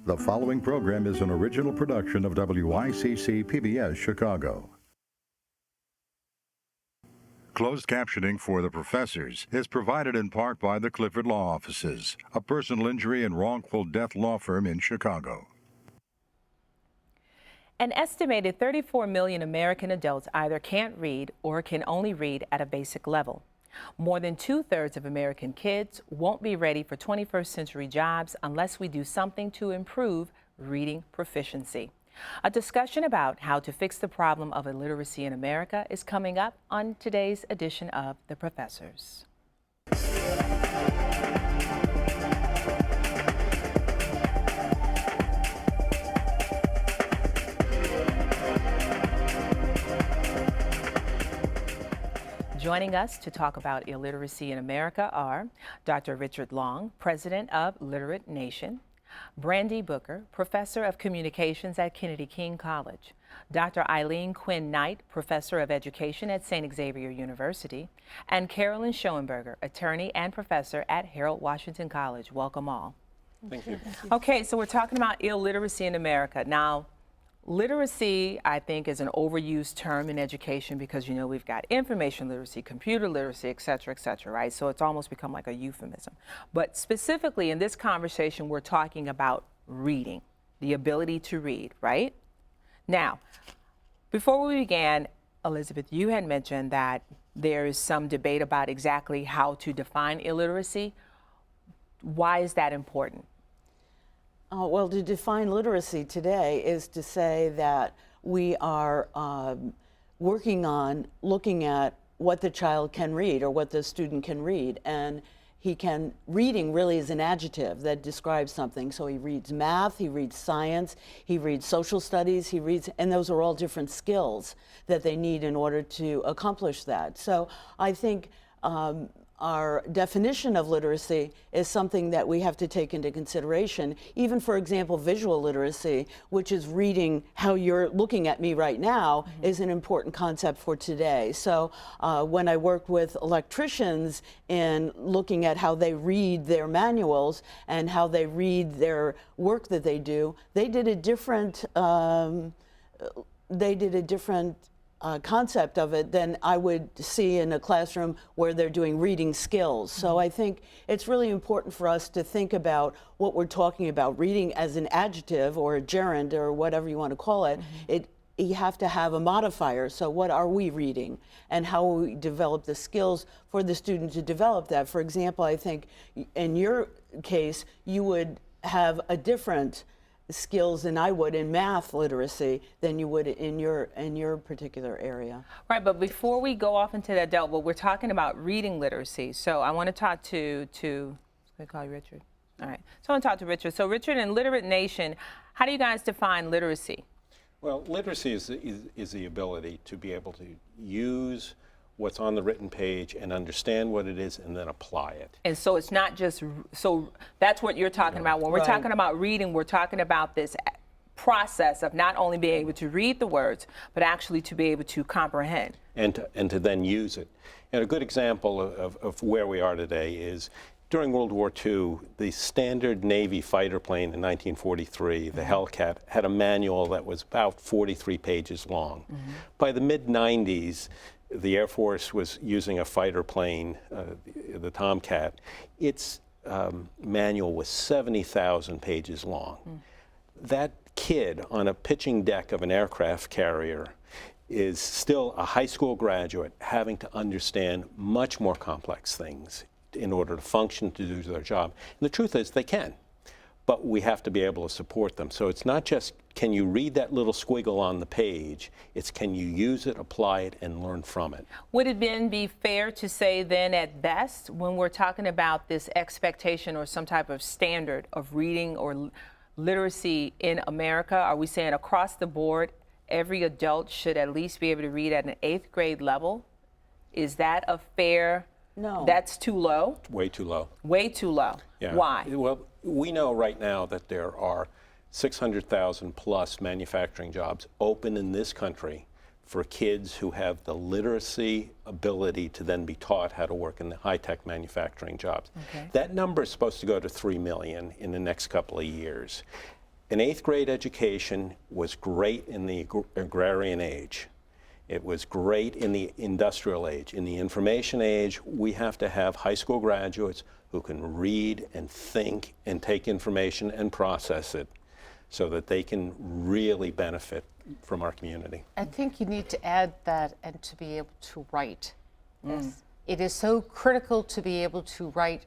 The following program is an original production of WICC PBS Chicago. Closed captioning for the professors is provided in part by the Clifford Law Offices, a personal injury and wrongful death law firm in Chicago. An estimated 34 million American adults either can't read or can only read at a basic level. More than 2/3 of American kids won't be ready for 21st century jobs unless we do something to improve reading proficiency. A discussion about how to fix the problem of illiteracy in America is coming up on today's edition of The Professors. Joining us to talk about illiteracy in America are Dr. Richard Long, president of Literate Nation; Brandy Booker, professor of communications at Kennedy King College; Dr. Eileen Quinn Knight, professor of education at St. Xavier University; and Carolyn Schoenberger, attorney and professor at Harold Washington College. Welcome all. Thank you. Okay, so we're talking about illiteracy in America. Now, literacy, I think, is an overused term in education because, you know, we've got information literacy, computer literacy, et cetera, right? So it's almost become like a euphemism. But specifically in this conversation, we're talking about reading, the ability to read, right? Now, before we began, Elizabeth, you had mentioned that there is some debate about exactly how to define illiteracy. Why is that important? Well, to define literacy today is to say that we are working on looking at what the child can read or what the student can read. And reading really is an adjective that describes something. So he reads math, he reads science, he reads social studies, and those are all different skills that they need in order to accomplish that. So I think our definition of literacy is something that we have to take into consideration. Even, for example, visual literacy, which is reading how you're looking at me right now, is an important concept for today. So when I worked with electricians in looking at how they read their manuals and how they read their work that they do, they did a different concept of it than I would see in a classroom where they're doing reading skills. So I think it's really important for us to think about what we're talking about. Reading as an adjective or a gerund or whatever you want to call it, you have to have a modifier. So what are we reading and how will we develop the skills for the student to develop that? For example, I think in your case, you would have a different skills than I would in math literacy than you would in your particular area. Right, but before we go off into that, well, we're talking about reading literacy. So I want to talk to can I call you Richard? All right. So I want to talk to Richard. So Richard, in Literate Nation, how do you guys define literacy? Well, literacy is the ability to be able to use what's on the written page and understand what it is and then apply it. And so it's not just, so that's what you're talking about. When we're talking about reading, we're talking about this process of not only being able to read the words, but actually to be able to comprehend. And to then use it. And a good example of where we are today is during World War II, the standard Navy fighter plane in 1943, the Hellcat, had a manual that was about 43 pages long. By the mid-90s, the Air Force was using a fighter plane, the Tomcat. Its manual was 70,000 pages long. That kid on a pitching deck of an aircraft carrier is still a high school graduate having to understand much more complex things in order to function, to do their job. And the truth is they can, but we have to be able to support them. So it's not just, can you read that little squiggle on the page? It's can you use it, apply it, and learn from it. Would it then be fair to say then at best, when we're talking about this expectation or some type of standard of reading or literacy in America, are we saying across the board, every adult should at least be able to read at an 8th grade level? Is that a fair? No. That's too low? Way too low. Way too low. Yeah. Why? Well, we know right now that there are 600,000 plus manufacturing jobs open in this country for kids who have the literacy ability to then be taught how to work in the high-tech manufacturing jobs. Okay. That number is supposed to go to 3 million in the next couple of years. An 8th grade education was great in the agrarian age. It was great in the industrial age. In the information age, we have to have high school graduates who can read and think and take information and process it so that they can really benefit from our community. I think you need to add that and to be able to write. Yes. It is so critical to be able to write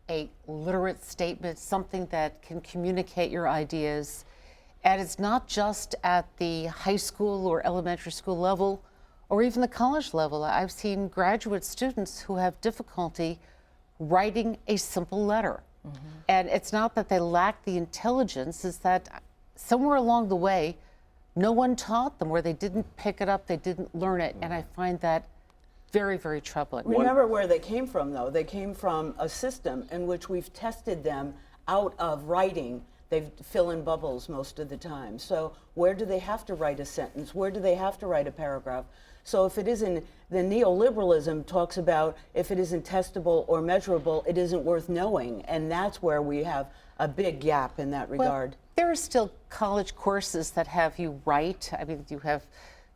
a literate statement, something that can communicate your ideas. And it's not just at the high school or elementary school level or even the college level. I've seen graduate students who have difficulty writing a simple letter. And it's not that they lack the intelligence, it's that somewhere along the way, no one taught them, or they didn't pick it up, they didn't learn it. And I find that very, very troubling. Remember where they came from, though. They came from a system in which we've tested them out of writing. They fill in bubbles most of the time. So where do they have to write a sentence? Where do they have to write a paragraph? So if it isn't, the neoliberalism talks about if it isn't testable or measurable, it isn't worth knowing. And that's where we have a big gap in that regard. Well, there are still college courses that have you write. I mean, you have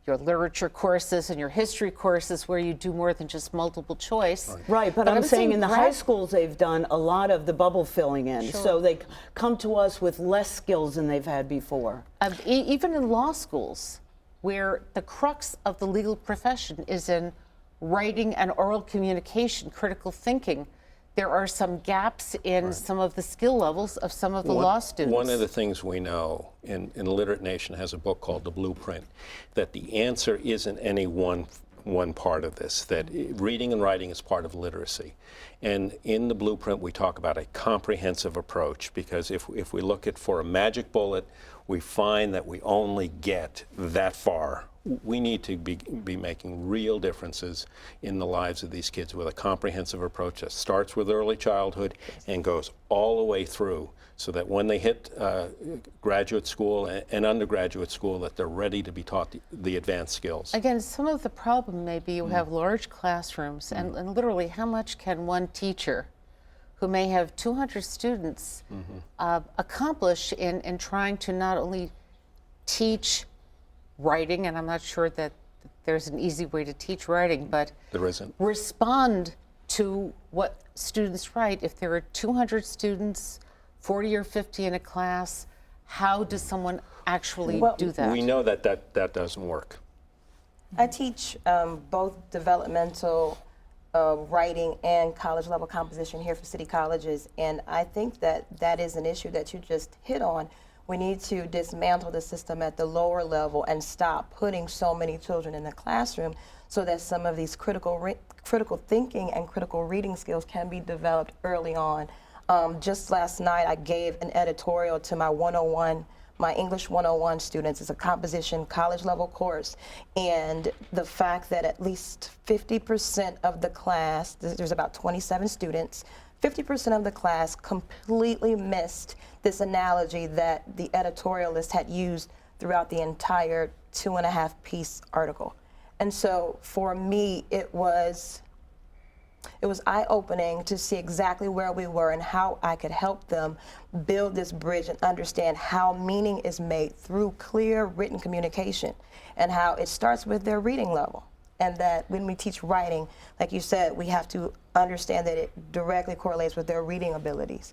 your literature courses and your history courses where you do more than just multiple choice. Right, but I'm saying in the high schools they've done a lot of the bubble filling in. Sure. So they come to us with less skills than they've had before. Even in law schools, where the crux of the legal profession is in writing and oral communication, critical thinking, there are some gaps in some of the skill levels of some of the law students. One of the things we know, and Literate Nation has a book called The Blueprint, that the answer isn't any one part of this, that reading and writing is part of literacy. And in the Blueprint, we talk about a comprehensive approach, because if we look at for a magic bullet, we find that we only get that far. We need to be making real differences in the lives of these kids with a comprehensive approach that starts with early childhood and goes all the way through, so that when they hit graduate school and undergraduate school, that they're ready to be taught the advanced skills. Again, some of the problem may be you have large classrooms, and literally how much can one teacher who may have 200 students accomplish in trying to not only teach writing, and I'm not sure that there's an easy way to teach writing, but There isn't. respond to what students write. If there are 200 students, 40 or 50 in a class, how does someone actually do that? We know that doesn't work. I teach both developmental writing and college level composition here for city colleges, and I think that is an issue that you just hit on. We need to dismantle the system at the lower level and stop putting so many children in the classroom so that some of these critical thinking and critical reading skills can be developed early on. Just last night, I gave an editorial to my English 101 students. It's a composition college level course. And the fact that at least 50% of the class, there's about 27 students, 50% of the class completely missed this analogy that the editorialist had used throughout the entire 2.5-piece article. And so for me, it was eye-opening to see exactly where we were and how I could help them build this bridge and understand how meaning is made through clear written communication, and how it starts with their reading level. And that when we teach writing, like you said, we have to understand that it directly correlates with their reading abilities.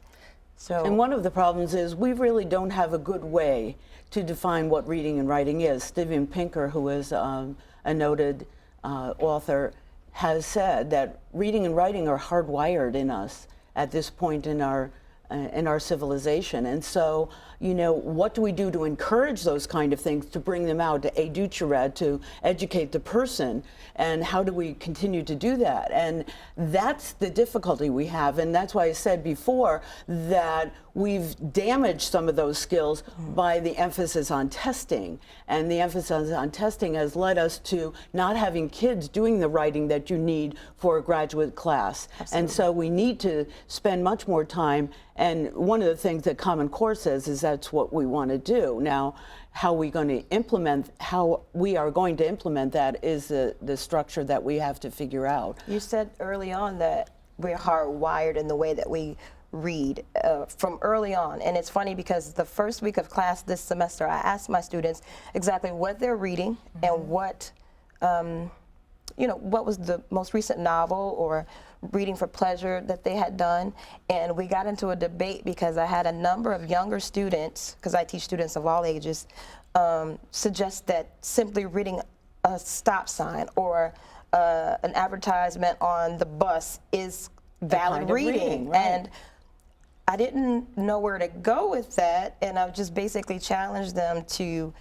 So, And one of the problems is we really don't have a good way to define what reading and writing is. Steven Pinker, who is a noted author, has said that reading and writing are hardwired in us at this point in our civilization. And so, you know, what do we do to encourage those kind of things, to bring them out, to educare, to educate the person? And how do we continue to do that? And that's the difficulty we have. And that's why I said before that we've damaged some of those skills by the emphasis on testing. And the emphasis on testing has led us to not having kids doing the writing that you need for a graduate class. Absolutely. And so we need to spend much more time. And one of the things that Common Core says is that's what we want to do. Now, how we are going to implement that is the structure that we have to figure out. you said early on that we're hardwired in the way that we read from early on. And it's funny because the first week of class this semester, I asked my students exactly what they're reading and what, what was the most recent novel or reading for pleasure that they had done. And we got into a debate because I had a number of younger students, because I teach students of all ages, suggest that simply reading a stop sign or an advertisement on the bus is valid kind of reading, right. And I didn't know where to go with that, and I just basically challenged them to,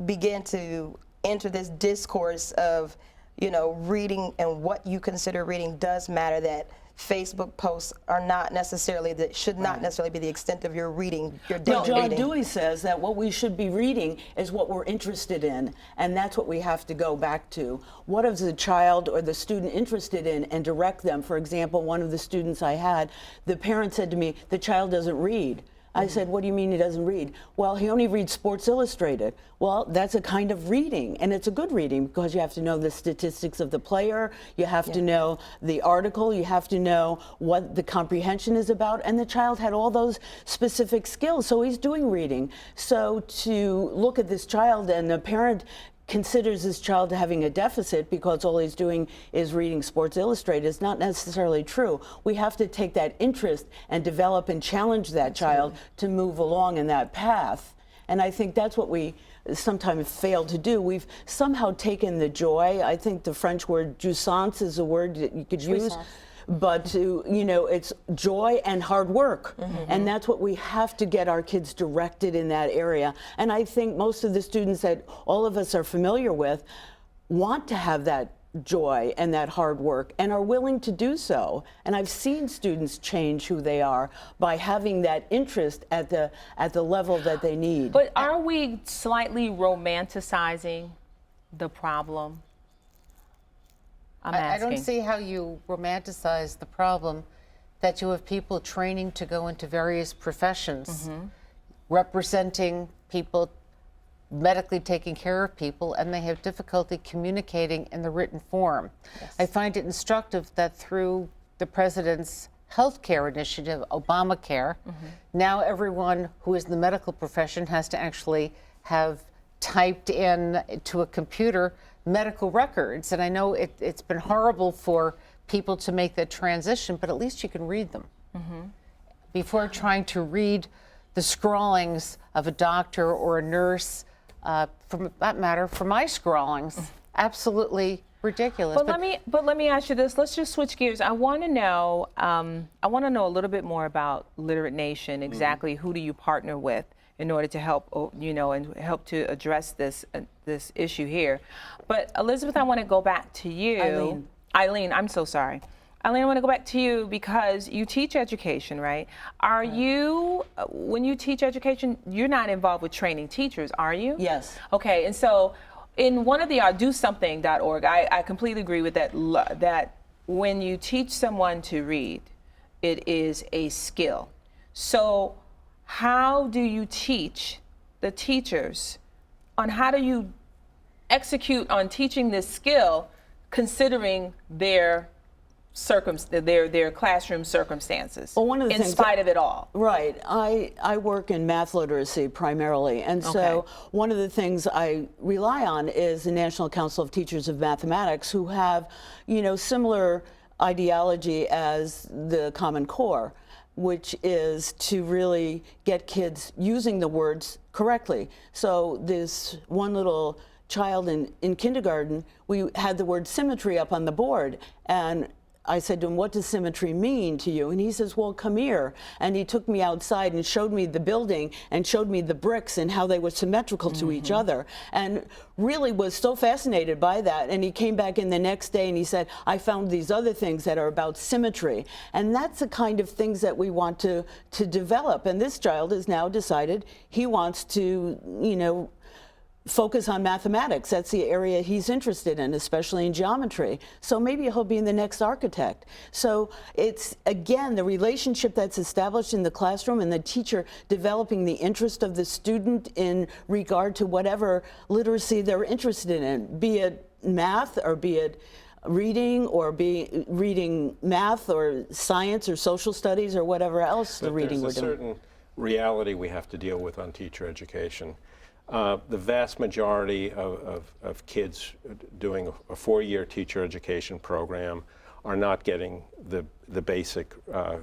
begin to enter this discourse of, reading and what you consider reading does matter, that Facebook posts are not necessarily, should not necessarily be the extent of your reading, your daily No, John reading. Dewey says that what we should be reading is what we're interested in, and that's what we have to go back to. What is the child or the student interested in, and direct them. For example, one of the students I had, the parent said to me, the child doesn't read. I said, what do you mean he doesn't read? Well, he only reads Sports Illustrated. Well, that's a kind of reading, and it's a good reading because you have to know the statistics of the player, you have to know the article, you have to know what the comprehension is about, and the child had all those specific skills, so he's doing reading. So to look at this child, and the parent considers this child having a deficit because all he's doing is reading Sports Illustrated is not necessarily true. We have to take that interest and develop and challenge that child to move along in that path. And I think that's what we sometimes fail to do. We've somehow taken the joy. I think the French word jouissance is a word that you could use. But it's joy and hard work, and that's what we have to get our kids directed in that area. And I think most of the students that all of us are familiar with want to have that joy and that hard work and are willing to do so. And I've seen students change who they are by having that interest at the level that they need. But are we slightly romanticizing the problem? I don't see how you romanticize the problem that you have people training to go into various professions, representing people, medically taking care of people, and they have difficulty communicating in the written form. I find it instructive that through the president's healthcare initiative, Obamacare, now everyone who is in the medical profession has to actually have typed in to a computer medical records. And I know it's been horrible for people to make that transition, but at least you can read them. Before trying to read the scrawlings of a doctor or a nurse, for that matter, for my scrawlings, absolutely ridiculous. But let me ask you this. Let's just switch gears. I want to know a little bit more about Literate Nation. Exactly, who do you partner with in order to help, and help to address this issue here? But Elizabeth, I want to go back to you. Eileen, I'm so sorry. Eileen, I want to go back to you because you teach education, right? Are you, when you teach education, you're not involved with training teachers, are you? Yes. Okay, and so in one of the DoSomething.org, I completely agree with that, that when you teach someone to read, it is a skill. So how do you teach the teachers on how do you execute on teaching this skill considering their classroom circumstances, well, one of the in things spite of it all? Right. I work in math literacy primarily, and so one of the things I rely on is the National Council of Teachers of Mathematics, who have, similar ideology as the Common Core, which is to really get kids using the words correctly. So this one little child in kindergarten, we had the word symmetry up on the board, and I said to him, what does symmetry mean to you? And he says, well, come here. And he took me outside and showed me the building and showed me the bricks and how they were symmetrical to each other, and really was so fascinated by that. And he came back in the next day and he said, I found these other things that are about symmetry. And that's the kind of things that we want to develop. And this child has now decided he wants to, focus on mathematics. That's the area he's interested in, especially in geometry. So maybe he'll be the next architect. So it's, again, the relationship that's established in the classroom and the teacher developing the interest of the student in regard to whatever literacy they're interested in, be it math or be it reading or be reading math or science or social studies or whatever else the reading we're There's a doing. certain reality we have to deal with on teacher education. The vast majority of kids doing a 4-year teacher education program are not getting the basic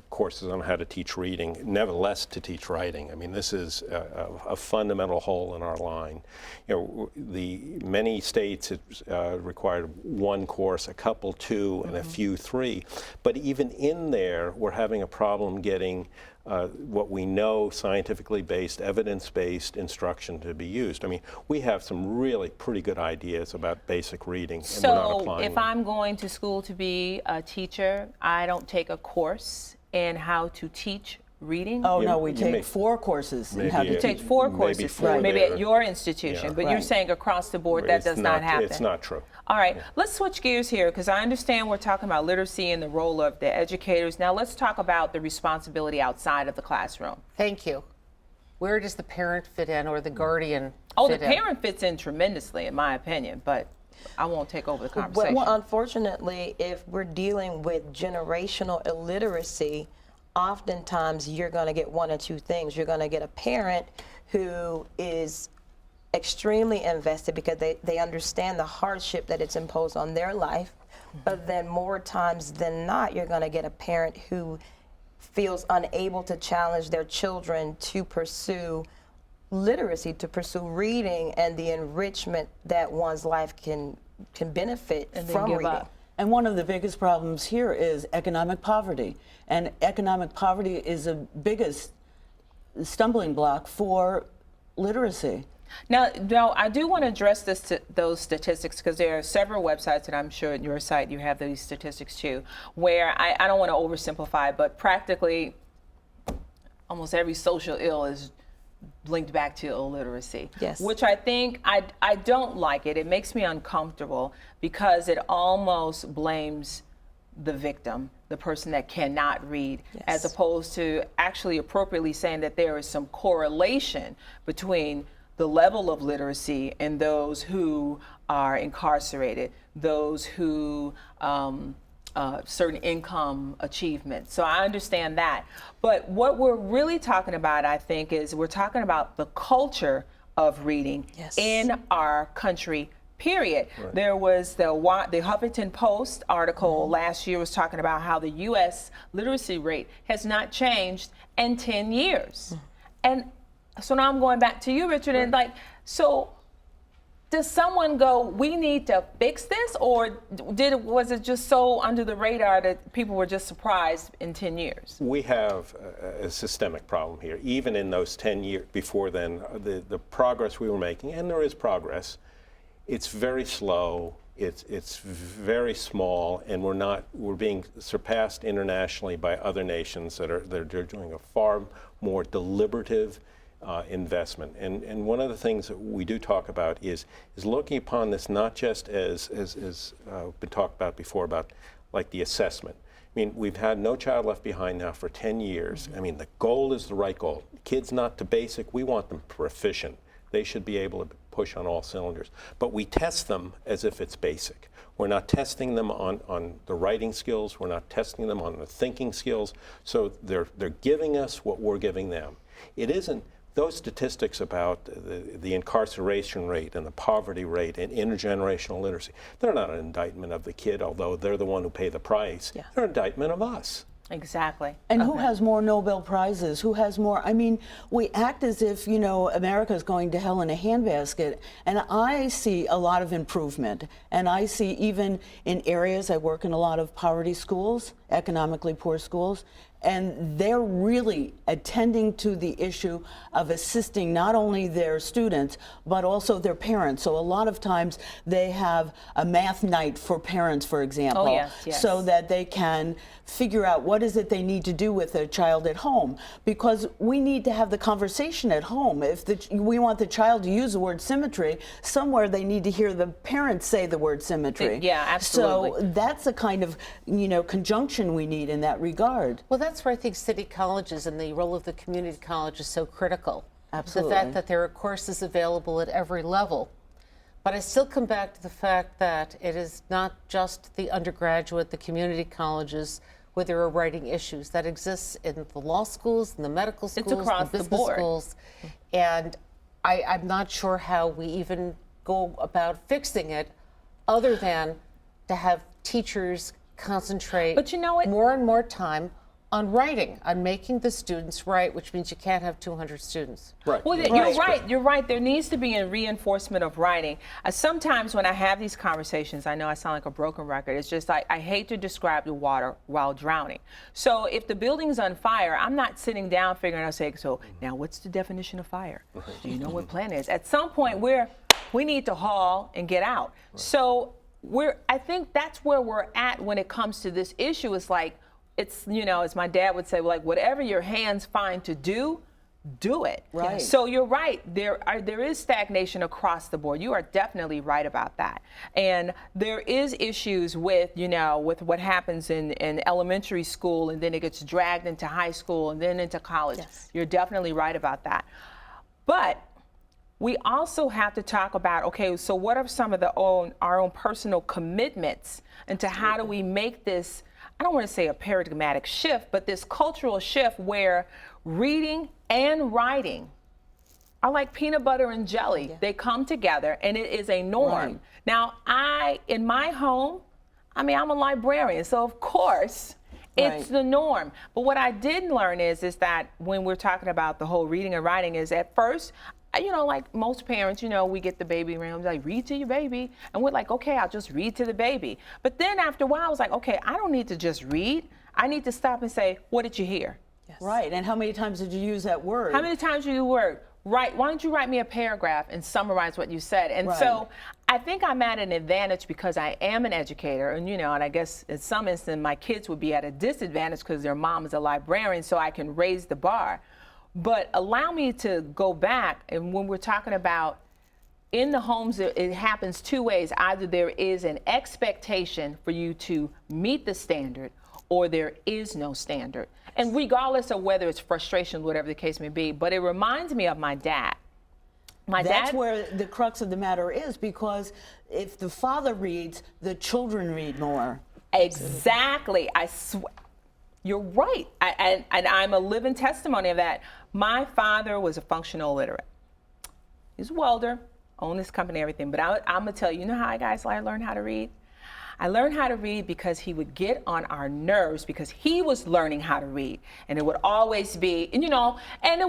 courses on how to teach reading, nevertheless to teach writing. I mean, this is a fundamental hole in our line. You know, the many states it's required 1 course, a couple 2, and a few 3. But even in there, we're having a problem getting what we know scientifically based, evidence-based instruction to be used. I mean, we have some really pretty good ideas about basic reading, and we're not So applying if them. I'm going to school to be a teacher, I don't take a course in how to teach reading? Oh, no, we you take may- 4 courses in how maybe to it- Take teach. 4 maybe courses, 4 maybe there. at your institution, Yeah. but you're Right. saying across the board that It's does not happen. It's not true. All right, let's switch gears here because I understand we're talking about literacy and the role of the educators. Now let's talk about the responsibility outside of the classroom. Thank you. Where does the parent fit in or the guardian Oh, the fit in? parent fits in tremendously, in my opinion, but I won't take over the conversation. Well, unfortunately, if we're dealing with generational illiteracy, oftentimes you're going to get one or two things. You're going to get a parent who is extremely invested because they understand the hardship that it's imposed on their life. But then more times than not, you're going to get a parent who feels unable to challenge their children to pursue literacy, to pursue reading and the enrichment that one's life can benefit And then from give reading. up. And one of the biggest problems here is economic poverty. And economic poverty is the biggest stumbling block for literacy. Now, I do want to address those statistics because there are several websites, and I'm sure at your site you have these statistics too, where I don't want to oversimplify, but practically almost every social ill is linked back to illiteracy. Yes. Which I think, I don't like it. It makes me uncomfortable because it almost blames the victim, the person that cannot read, as opposed to actually appropriately saying that there is some correlation between the level of literacy and those who are incarcerated, those who certain income achievements. So I understand that. But what we're really talking about, I think, is we're talking about the culture of reading in our country, period. Right. There was the Huffington Post article last year was talking about how the U.S. literacy rate has not changed in 10 years. And so now I'm going back to you, Richard, and so does someone go, we need to fix this, or was it just so under the radar that people were just surprised in 10 years? We have a systemic problem here. Even in those 10 years before then, the progress we were making, and there is progress, it's very slow, it's very small, and we're being surpassed internationally by other nations that are doing a far more deliberative investment. And one of the things that we do talk about is looking upon this not just as been talked about before, about like the assessment. I mean, we've had No Child Left Behind now for 10 years. I mean, the goal is the right goal. Kids not to basic, we want them proficient. They should be able to push on all cylinders. But we test them as if it's basic. We're not testing them on the writing skills. We're not testing them on the thinking skills. So they're giving us what we're giving them. It isn't those statistics about the incarceration rate and the poverty rate and intergenerational literacy. They're not an indictment of the kid, although they're the one who pay the price. Yeah. They're an indictment of us. Exactly. And who has more Nobel Prizes? Who has more? I mean, we act as if, you know, America is going to hell in a handbasket. And I see a lot of improvement. And I see even in areas, I work in a lot of poverty schools, economically poor schools, and they're really attending to the issue of assisting not only their students, but also their parents. So a lot of times they have a math night for parents, for example, yes. so that they can figure out what is it they need to do with their child at home. Because we need to have the conversation at home. If we want the child to use the word symmetry, somewhere they need to hear the parents say the word symmetry. Yeah, absolutely. So that's a kind of, you know, conjunction we need in that regard. Well, that's where I think city colleges and the role of the community college is so critical. Absolutely. The fact that there are courses available at every level. But I still come back to the fact that it is not just the undergraduate, the community colleges where there are writing issues. That exists in the law schools, in the medical schools, across the the business board. schools. And I'm not sure how we even go about fixing it other than to have teachers concentrate But you know what? more and more time on writing, on making the students write, which means you can't have 200 students. Right. Well, Yeah. you're right. You're right. There needs to be a reinforcement of writing. Sometimes when I have these conversations, I know I sound like a broken record. It's just like I hate to describe the water while drowning. So if the building's on fire, I'm not sitting down figuring out, saying, so now what's the definition of fire? Do you know what plan is? At some point, we need to haul and get out. So I think that's where we're at when it comes to this issue. It's like, it's, as my dad would say, like, whatever your hands find to do it. Right. So you're right. There is stagnation across the board. You are definitely right about that. And there is issues with, with what happens in elementary school, and then it gets dragged into high school and then into college. Yes. You're definitely right about that. But we also have to talk about, okay, so what are some of our own personal commitments into how do we make this, I don't want to say a paradigmatic shift, but this cultural shift where reading and writing are like peanut butter and jelly. Yeah. They come together and it is a norm. Right. Now, in my home, I'm a librarian, so of course, it's Right. the norm. But what I did learn is that when we're talking about the whole reading and writing is at first, like most parents, we get the baby around, like, read to your baby. And we're like, okay, I'll just read to the baby. But then after a while, I was like, okay, I don't need to just read. I need to stop and say, what did you hear? Yes. Right, and how many times did you use that word? How many times did you word? Right, why don't you write me a paragraph and summarize what you said? And Right. so I think I'm at an advantage because I am an educator. And, and I guess in some instance, my kids would be at a disadvantage because their mom is a librarian, so I can raise the bar. But allow me to go back, and when we're talking about in the homes, it happens two ways. Either there is an expectation for you to meet the standard, or there is no standard. And regardless of whether it's frustration, whatever the case may be, but it reminds me of my dad. That's where the crux of the matter is, because if the father reads, the children read more. Exactly. You're right. And I'm a living testimony of that. My father was a functional illiterate. He's a welder, owned this company, everything. But I'm going to tell you, how I learned how to read? I learned how to read because he would get on our nerves because he was learning how to read. And it would always be, and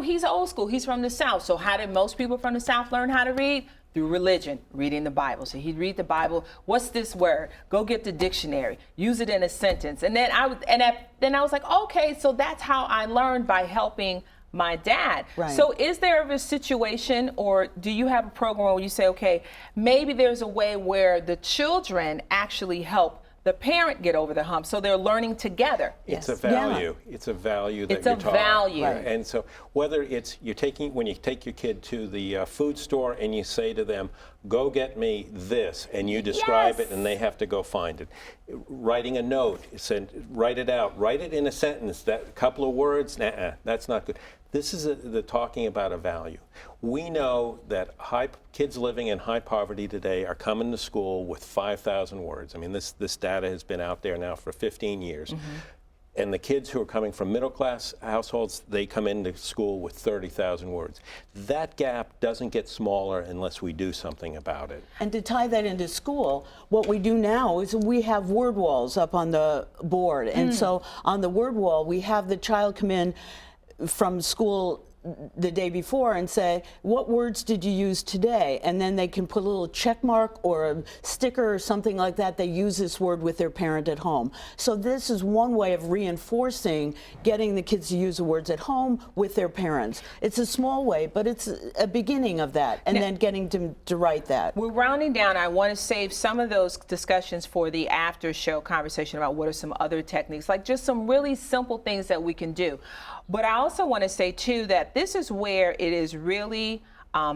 he's old school. He's from the South. So how did most people from the South learn how to read? Through religion, reading the Bible. So he'd read the Bible. What's this word? Go get the dictionary. Use it in a sentence. And then I was like, okay, so that's how I learned, by helping my dad. Right. So is there ever a situation, or do you have a program where you say, okay, maybe there's a way where the children actually help the parent get over the hump, so they're learning together? It's Yes. a value. It's a value that It's you're a taught. value. Right. And so whether it's when you take your kid to the food store and you say to them, go get me this, and you describe Yes. it and they have to go find it. Writing a note, write it out, write it in a sentence, that couple of words, that's not good. This is the talking about a value. We know that kids living in high poverty today are coming to school with 5,000 words. I mean, this data has been out there now for 15 years. Mm-hmm. And the kids who are coming from middle-class households, they come into school with 30,000 words. That gap doesn't get smaller unless we do something about it. And to tie that into school, what we do now is we have word walls up on the board. And so on the word wall, we have the child come in from school the day before and say, what words did you use today? And then they can put a little check mark or a sticker or something like that. They use this word with their parent at home. So this is one way of reinforcing getting the kids to use the words at home with their parents. It's a small way, but it's a beginning of that, and then getting them to write that. We're rounding down. I want to save some of those discussions for the after show conversation about what are some other techniques, like just some really simple things that we can do. But I also want to say, too, that this is where it is really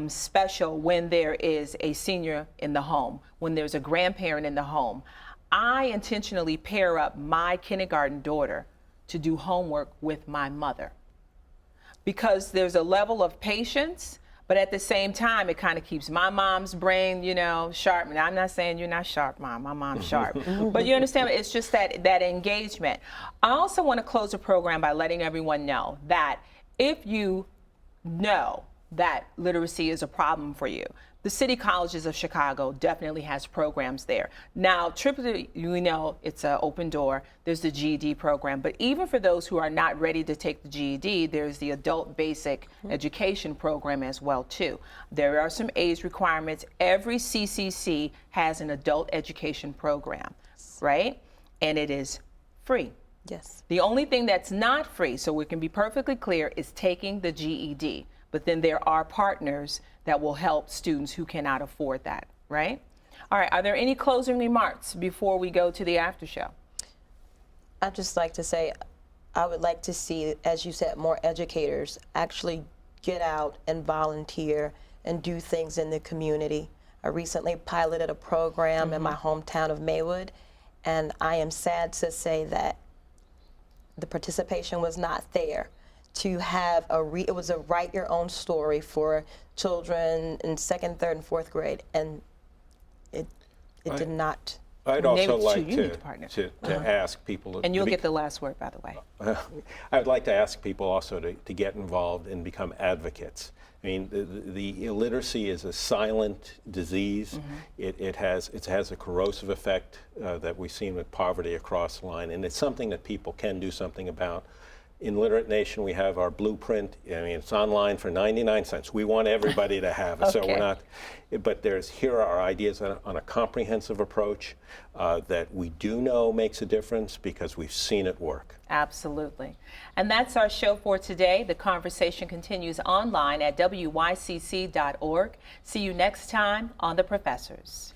special when there is a senior in the home, when there's a grandparent in the home. I intentionally pair up my kindergarten daughter to do homework with my mother, because there's a level of patience, But at the same time, it kind of keeps my mom's brain, you know, sharp. And I'm not saying you're not sharp, Mom. My mom's sharp. But you understand, it's just that engagement. I also want to close the program by letting everyone know that if you know that literacy is a problem for you, the City Colleges of Chicago definitely has programs there. Now, typically, we know it's an open door. There's the GED program. But even for those who are not ready to take the GED, there's the Adult Basic Education program as well, too. There are some age requirements. Every CCC has an adult education program, right? And it is free. Yes. The only thing that's not free, so we can be perfectly clear, is taking the GED. But then there are partners that will help students who cannot afford that, right? All right, are there any closing remarks before we go to the after show? I'd just like to say, I would like to see, as you said, more educators actually get out and volunteer and do things in the community. I recently piloted a program in my hometown of Maywood, and I am sad to say that the participation was not there. To have it was a write your own story for children in 2nd, 3rd, and 4th grade, and it did not. I'd also like you need to to partner. ask people. And you'll get the last word, by the way. I'd like to ask people also to get involved and become advocates. I mean, the illiteracy is a silent disease. It has a corrosive effect that we've seen with poverty across the line, and it's something that people can do something about. In Literate Nation, we have our blueprint. I mean, it's online for 99 cents. We want everybody to have it, so we're not. But here are our ideas on a comprehensive approach that we do know makes a difference because we've seen it work. Absolutely. And that's our show for today. The conversation continues online at wycc.org. See you next time on The Professors.